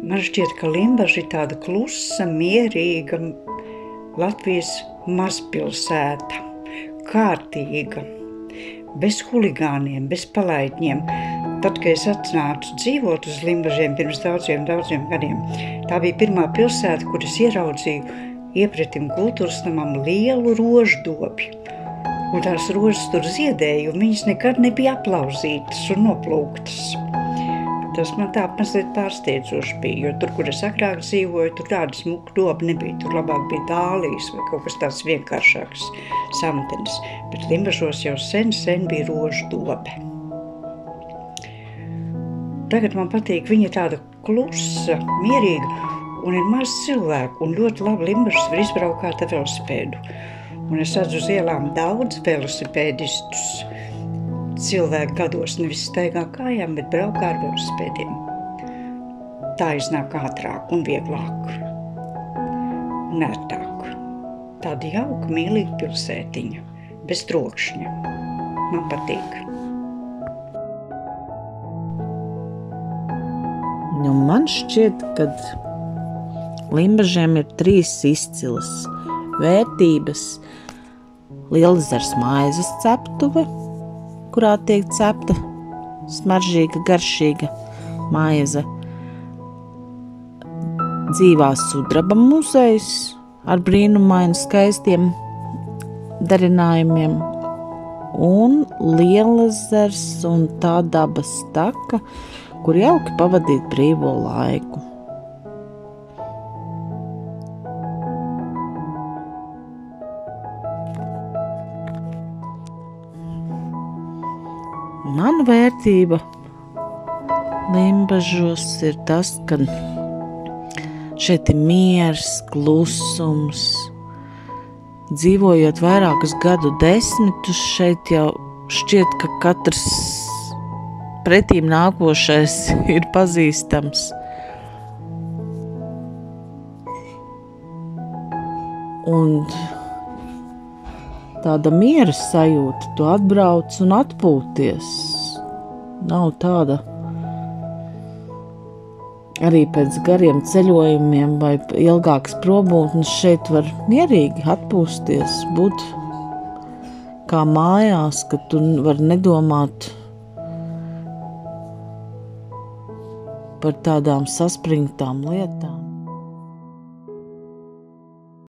Man šķiet, ka Limbaža ir tāda klusa, mierīga Latvijas mazpilsēta, kārtīga, bez huligāniem, bez palaidņiem. Tad, kad es atnācu dzīvot uz Limbažiem pirms daudziem gadiem, tā bija pirmā pilsēta, kur es ieraudzīju iepretim kultūras namam lielu roždobi. Un tās rožas tur ziedēja, un viņas nekad nebija aplauzītas un noplūktas. Tas man tā mazliet pārsteidzoši bija, jo tur, kur es agrāk dzīvoju, tur tāda smuka doba nebija. Tur labāk bija dālijas vai kaut kas tāds vienkāršāks samtenis. Bet Limbažos jau sen bija rožu dobe. Tagad man patīk, viņa tāda klusa, mierīga un ir maz cilvēku. Un ļoti labi Limbažas var izbraukāt ar velosipēdu. Un es redzu uz ielām daudz velosipēdistus. Cilvēki gados nevis staigā kājām, bet braukā ar velosipēdiem. Tā iznāk ātrāk un vieglāk. Un ērtāk. Tāda jauka, mīlīga pilsētiņa, bez trokšņa. Man patīk. Man šķiet, ka Limbažiem ir 3 izcilas vērtības. Lielezers maizes ceptuve, kurā tiek cepta smaržīga, garšīga maize. Dzīvā sudraba muzejs ar brīnumaini skaistiem darinājumiem. Un Lielezers un tā dabas taka, kur jauki pavadīt brīvo laiku. Mana vērtība Limbažos ir tas, ka šeit ir miers, klusums. Dzīvojot vairākus gadu desmitus, šeit jau šķiet, ka katrs pretīm nākošais ir pazīstams. Un tāda miera sajūta, tu atbrauc un atpūties. Nav tāda arī pēc gariem ceļojumiem vai ilgākas probūtnes šeit var mierīgi atpūsties, būt kā mājās, ka tu var nedomāt par tādām saspringtām lietām.